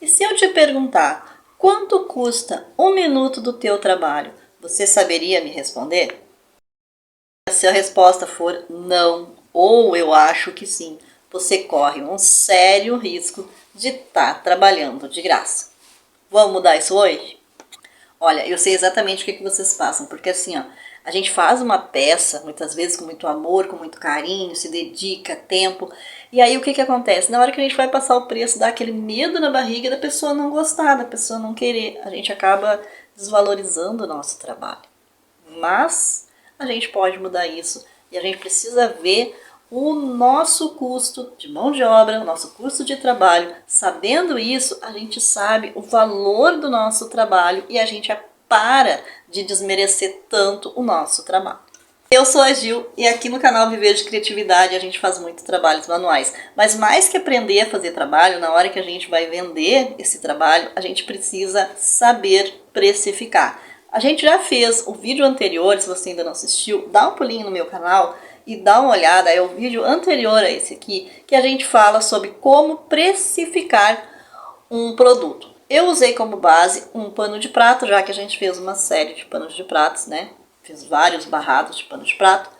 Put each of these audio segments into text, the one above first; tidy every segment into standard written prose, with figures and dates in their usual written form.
E se eu te perguntar, quanto custa 1 minuto do teu trabalho? Você saberia me responder? Se a resposta for não, ou eu acho que sim, você corre um sério risco de estar trabalhando de graça. Vamos mudar isso hoje? Olha, eu sei exatamente o que vocês passam, porque assim, ó, a gente faz uma peça, muitas vezes com muito amor, com muito carinho, se dedica, tempo, e aí o que acontece? Na hora que a gente vai passar o preço, dá aquele medo na barriga da pessoa não gostar, da pessoa não querer, a gente acaba desvalorizando o nosso trabalho. Mas a gente pode mudar isso e a gente precisa ver o nosso custo de mão de obra, o nosso custo de trabalho. Sabendo isso, a gente sabe o valor do nosso trabalho e a gente para de desmerecer tanto o nosso trabalho. Eu sou a Gil e aqui no canal Viver de Criatividade a gente faz muitos trabalhos manuais. Mas mais que aprender a fazer trabalho, na hora que a gente vai vender esse trabalho, a gente precisa saber precificar. A gente já fez o vídeo anterior, se você ainda não assistiu, dá um pulinho no meu canal e dá uma olhada, é o vídeo anterior a esse aqui, que a gente fala sobre como precificar um produto. Eu usei como base um pano de prato, já que a gente fez uma série de panos de pratos, né? Fiz vários barrados de pano de prato.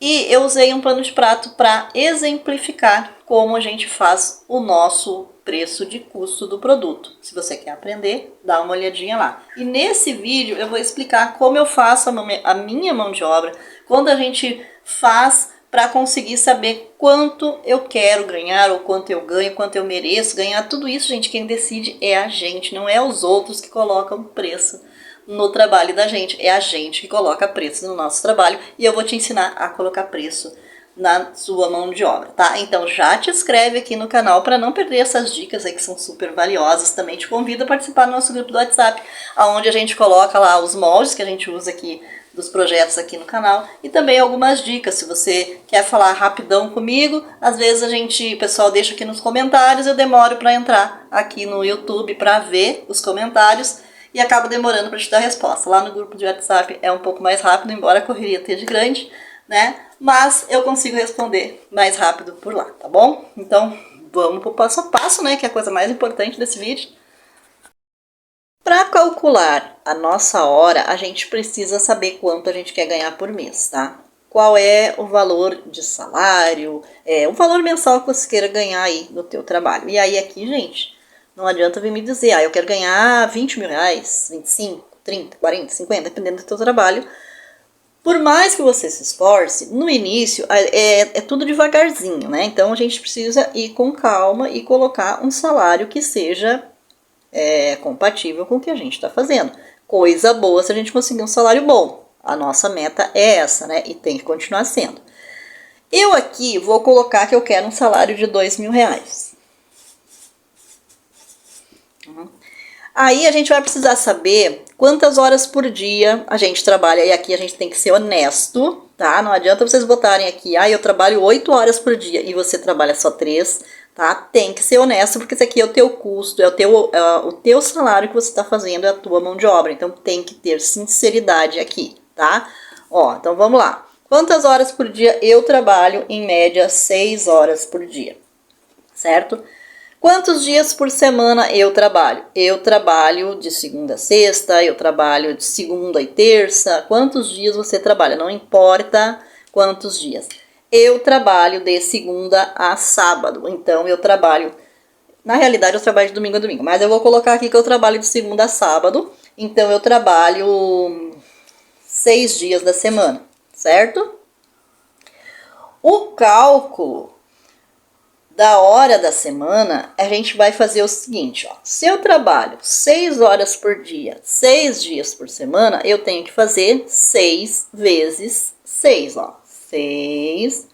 E eu usei um pano de prato para exemplificar como a gente faz o nosso preço de custo do produto. Se você quer aprender, dá uma olhadinha lá. E nesse vídeo eu vou explicar como eu faço a minha mão de obra, quando a gente faz para conseguir saber quanto eu quero ganhar, ou quanto eu ganho, quanto eu mereço ganhar. Tudo isso, gente, quem decide é a gente, não é os outros que colocam preço no trabalho da gente. É a gente que coloca preço no nosso trabalho e eu vou te ensinar a colocar preço na sua mão de obra, tá? Então já te inscreve aqui no canal para não perder essas dicas aí que são super valiosas. Também te convido a participar do nosso grupo do WhatsApp, onde a gente coloca lá os moldes que a gente usa aqui dos projetos aqui no canal e também algumas dicas. Se você quer falar rapidão comigo, às vezes o pessoal deixa aqui nos comentários, eu demoro para entrar aqui no YouTube para ver os comentários e acabo demorando para te dar a resposta. Lá no grupo de WhatsApp é um pouco mais rápido, embora a correria esteja grande, né? Mas eu consigo responder mais rápido por lá, tá bom? Então vamos pro passo a passo, né? Que é a coisa mais importante desse vídeo. Para calcular a nossa hora, a gente precisa saber quanto a gente quer ganhar por mês, tá? Qual é o valor de salário, o valor mensal que você queira ganhar aí no teu trabalho. E aí aqui, gente, não adianta vir me dizer, eu quero ganhar 20 mil reais, 25, 30, 40, 50, dependendo do teu trabalho. Por mais que você se esforce, no início é tudo devagarzinho, né? Então a gente precisa ir com calma e colocar um salário que seja compatível com o que a gente está fazendo. Coisa boa se a gente conseguir um salário bom. A nossa meta é essa, né? E tem que continuar sendo. Eu aqui vou colocar que eu quero um salário de 2 mil reais. Aí a gente vai precisar saber quantas horas por dia a gente trabalha. E aqui a gente tem que ser honesto, tá? Não adianta vocês botarem aqui, eu trabalho 8 horas por dia e você trabalha só 3, tá? Tem que ser honesto, porque isso aqui é o teu custo, é o teu salário que você está fazendo, é a tua mão de obra. Então tem que ter sinceridade aqui, tá? Ó, então vamos lá. Quantas horas por dia eu trabalho? Em média, 6 horas por dia, certo? Quantos dias por semana eu trabalho? Eu trabalho de segunda a sexta, eu trabalho de segunda e terça. Quantos dias você trabalha? Não importa quantos dias. Eu trabalho de segunda a sábado, então eu trabalho... Na realidade eu trabalho de domingo a domingo, mas eu vou colocar aqui que eu trabalho de segunda a sábado. Então eu trabalho 6 dias da semana, certo? O cálculo da hora da semana, a gente vai fazer o seguinte, ó. Se eu trabalho 6 horas por dia, 6 dias por semana, eu tenho que fazer 6 vezes 6, ó. 6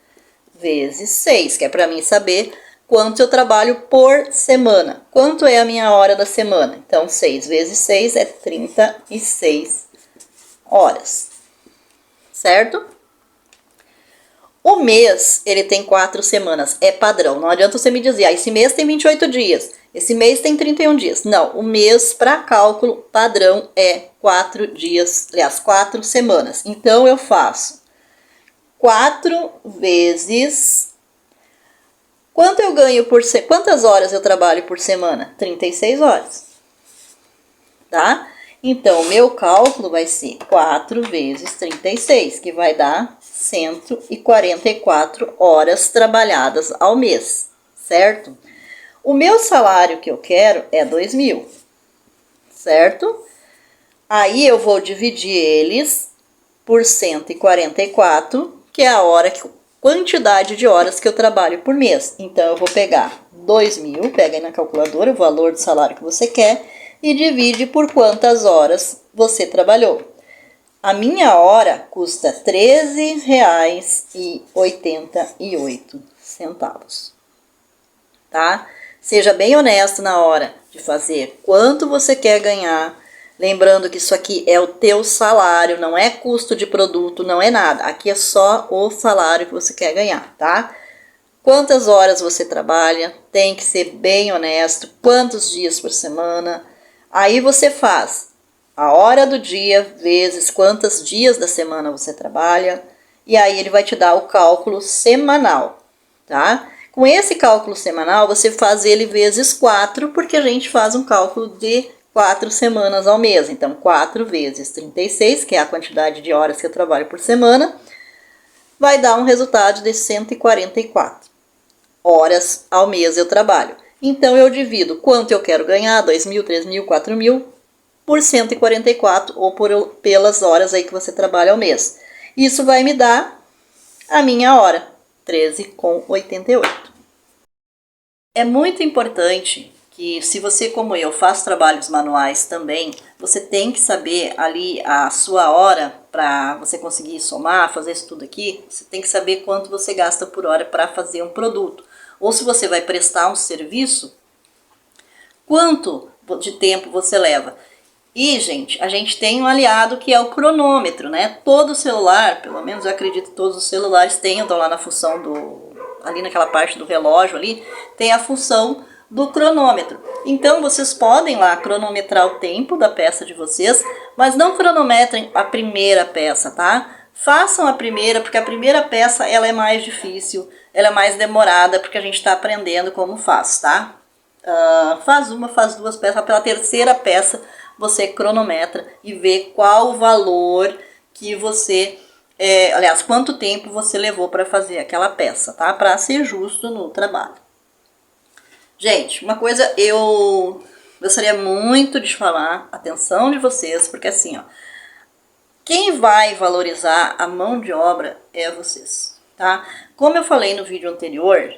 vezes 6, que é para mim saber quanto eu trabalho por semana. Quanto é a minha hora da semana? Então, 6 vezes 6 é 36 horas, certo? O mês, ele tem 4 semanas, é padrão. Não adianta você me dizer, esse mês tem 28 dias, esse mês tem 31 dias. Não, o mês para cálculo padrão é 4 dias, aliás, 4 semanas. Então, eu faço 4 vezes Quanto eu ganho quantas horas eu trabalho por semana? 36 horas. Tá? Então, o meu cálculo vai ser 4 vezes 36, que vai dar 144 horas trabalhadas ao mês, certo? O meu salário que eu quero é 2.000, certo? Aí eu vou dividir eles por 144, que é a quantidade de horas que eu trabalho por mês. Então, eu vou pegar 2.000, pega aí na calculadora o valor do salário que você quer e divide por quantas horas você trabalhou. A minha hora custa R$ 13,88, tá? Seja bem honesto na hora de fazer quanto você quer ganhar. Lembrando que isso aqui é o teu salário, não é custo de produto, não é nada. Aqui é só o salário que você quer ganhar, tá? Quantas horas você trabalha, tem que ser bem honesto. Quantos dias por semana. Aí você faz a hora do dia vezes quantos dias da semana você trabalha. E aí ele vai te dar o cálculo semanal, tá? Com esse cálculo semanal, você faz ele vezes 4, porque a gente faz um cálculo de 4 semanas ao mês. Então, 4 vezes 36, que é a quantidade de horas que eu trabalho por semana, vai dar um resultado de 144 horas ao mês eu trabalho. Então, eu divido quanto eu quero ganhar, 2.000, 3.000, 4.000, por 144 ou pelas horas aí que você trabalha ao mês. Isso vai me dar a minha hora, 13,88. É muito importante que, se você, como eu, faz trabalhos manuais também, você tem que saber ali a sua hora para você conseguir somar, fazer isso tudo aqui. Você tem que saber quanto você gasta por hora para fazer um produto. Ou se você vai prestar um serviço, quanto de tempo você leva. E, gente, a gente tem um aliado que é o cronômetro, né? Todo celular, pelo menos eu acredito que todos os celulares tenham, estão lá na função ali naquela parte do relógio ali, tem a função do cronômetro. Então, vocês podem lá cronometrar o tempo da peça de vocês, mas não cronometrem a primeira peça, tá? Façam a primeira, porque a primeira peça ela é mais difícil, ela é mais demorada, porque a gente está aprendendo como faz, tá? Faz uma, faz duas peças, pela terceira peça você cronometra e vê qual o valor que você, aliás, quanto tempo você levou para fazer aquela peça, tá? Para ser justo no trabalho. Gente, uma coisa eu gostaria muito de chamar a atenção de vocês, porque assim, ó, quem vai valorizar a mão de obra é vocês, tá? Como eu falei no vídeo anterior,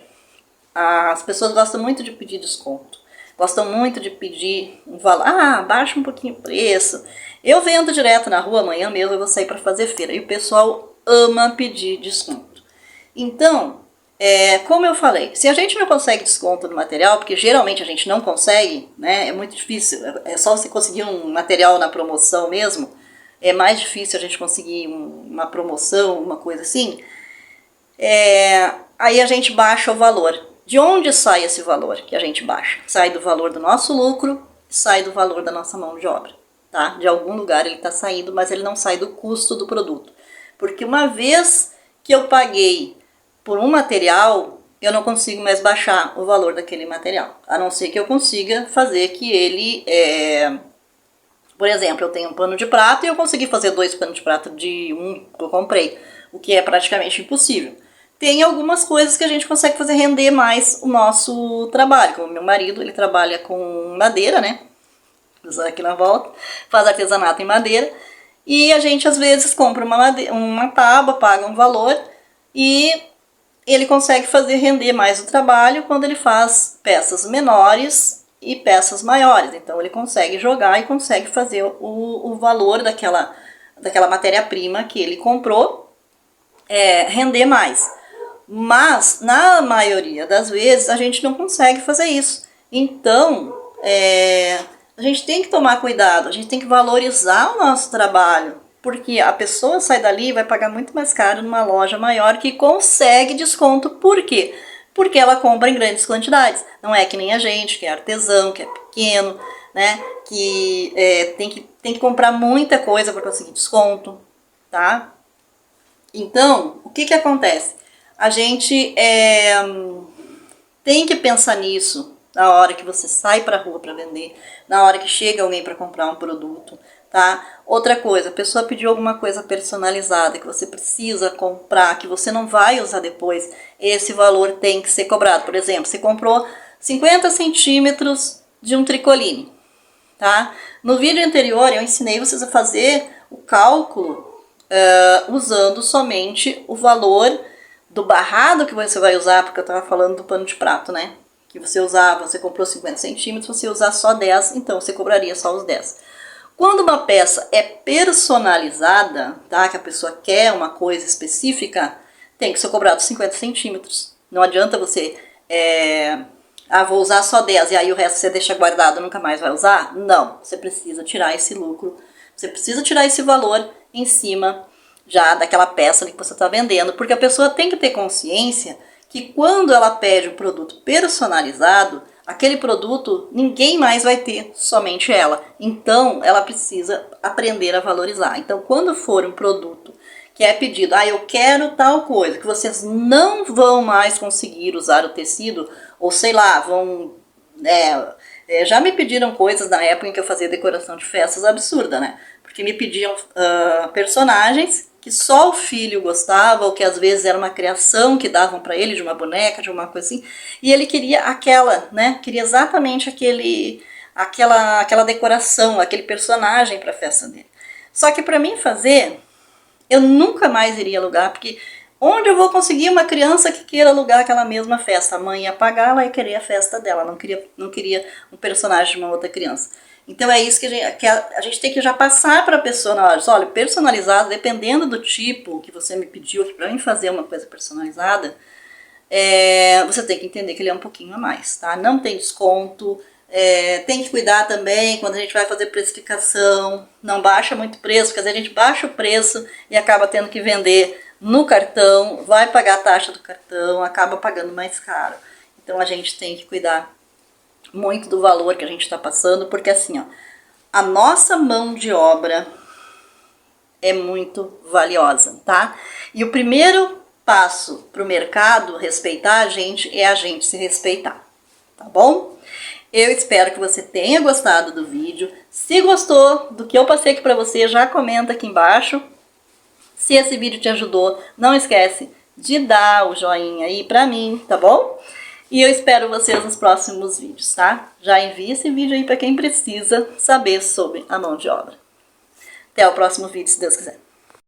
as pessoas gostam muito de pedir desconto. Gostam muito de pedir um valor. Baixa um pouquinho o preço. Eu vendo direto na rua, amanhã mesmo eu vou sair para fazer feira. E o pessoal ama pedir desconto. Então, como eu falei, se a gente não consegue desconto no material, porque geralmente a gente não consegue, né? É muito difícil. É só você conseguir um material na promoção mesmo. É mais difícil a gente conseguir uma promoção, uma coisa assim. Aí a gente baixa o valor. De onde sai esse valor que a gente baixa? Sai do valor do nosso lucro, sai do valor da nossa mão de obra, tá? De algum lugar ele está saindo, mas ele não sai do custo do produto. Porque uma vez que eu paguei por um material, eu não consigo mais baixar o valor daquele material. A não ser que eu consiga fazer que ele... Por exemplo, eu tenho um pano de prato e eu consegui fazer 2 panos de prato de um que eu comprei, o que é praticamente impossível. Tem algumas coisas que a gente consegue fazer render mais o nosso trabalho. Como meu marido, ele trabalha com madeira, né? Usando aqui na volta, faz artesanato em madeira. E a gente às vezes compra uma tábua, paga um valor e ele consegue fazer render mais o trabalho quando ele faz peças menores e peças maiores. Então ele consegue jogar e consegue fazer o valor daquela matéria-prima que ele comprou render mais. Mas, na maioria das vezes, a gente não consegue fazer isso. Então, a gente tem que tomar cuidado, a gente tem que valorizar o nosso trabalho, porque a pessoa sai dali e vai pagar muito mais caro numa loja maior que consegue desconto. Por quê? Porque ela compra em grandes quantidades. Não é que nem a gente, que é artesão, que é pequeno, né? Que tem que comprar muita coisa para conseguir desconto, tá? Então, o que acontece? A gente tem que pensar nisso na hora que você sai para a rua para vender, na hora que chega alguém para comprar um produto, tá? Outra coisa, a pessoa pediu alguma coisa personalizada que você precisa comprar, que você não vai usar depois, esse valor tem que ser cobrado. Por exemplo, você comprou 50 centímetros de um tricoline, tá? No vídeo anterior eu ensinei vocês a fazer o cálculo usando somente o valor do barrado que você vai usar, porque eu estava falando do pano de prato, né? Que você comprou 50 centímetros, você usar só 10, então você cobraria só os 10. Quando uma peça é personalizada, tá? Que a pessoa quer uma coisa específica, tem que ser cobrado 50 centímetros. Não adianta você, vou usar só 10 e aí o resto você deixa guardado e nunca mais vai usar. Não, você precisa tirar esse lucro, você precisa tirar esse valor em cima já daquela peça que você está vendendo, porque a pessoa tem que ter consciência que quando ela pede um produto personalizado, aquele produto ninguém mais vai ter, somente ela. Então, ela precisa aprender a valorizar. Então, quando for um produto que é pedido, eu quero tal coisa, que vocês não vão mais conseguir usar o tecido, ou sei lá, já me pediram coisas na época em que eu fazia decoração de festas absurda, né? Porque me pediam personagens que só o filho gostava, ou que às vezes era uma criação que davam para ele, de uma boneca, de uma coisa assim, e ele queria aquela, né? Queria exatamente aquela decoração, aquele personagem para a festa dele. Só que para mim fazer, eu nunca mais iria alugar, porque onde eu vou conseguir uma criança que queira alugar aquela mesma festa? A mãe ia pagar, ela ia querer a festa dela, não queria um personagem de uma outra criança. Então é isso que a gente tem que já passar para a pessoa na hora. Olha, personalizado, dependendo do tipo que você me pediu para mim fazer uma coisa personalizada, você tem que entender que ele é um pouquinho a mais, tá? Não tem desconto, tem que cuidar também quando a gente vai fazer precificação, não baixa muito preço, porque às vezes a gente baixa o preço e acaba tendo que vender no cartão, vai pagar a taxa do cartão, acaba pagando mais caro. Então a gente tem que cuidar muito do valor que a gente está passando, porque assim, ó, a nossa mão de obra é muito valiosa, tá? E o primeiro passo para o mercado respeitar a gente é a gente se respeitar, tá bom? Eu espero que você tenha gostado do vídeo. Se gostou do que eu passei aqui para você, já comenta aqui embaixo. Se esse vídeo te ajudou, não esquece de dar o joinha aí pra mim, tá bom? E eu espero vocês nos próximos vídeos, tá? Já envie esse vídeo aí para quem precisa saber sobre a mão de obra. Até o próximo vídeo, se Deus quiser.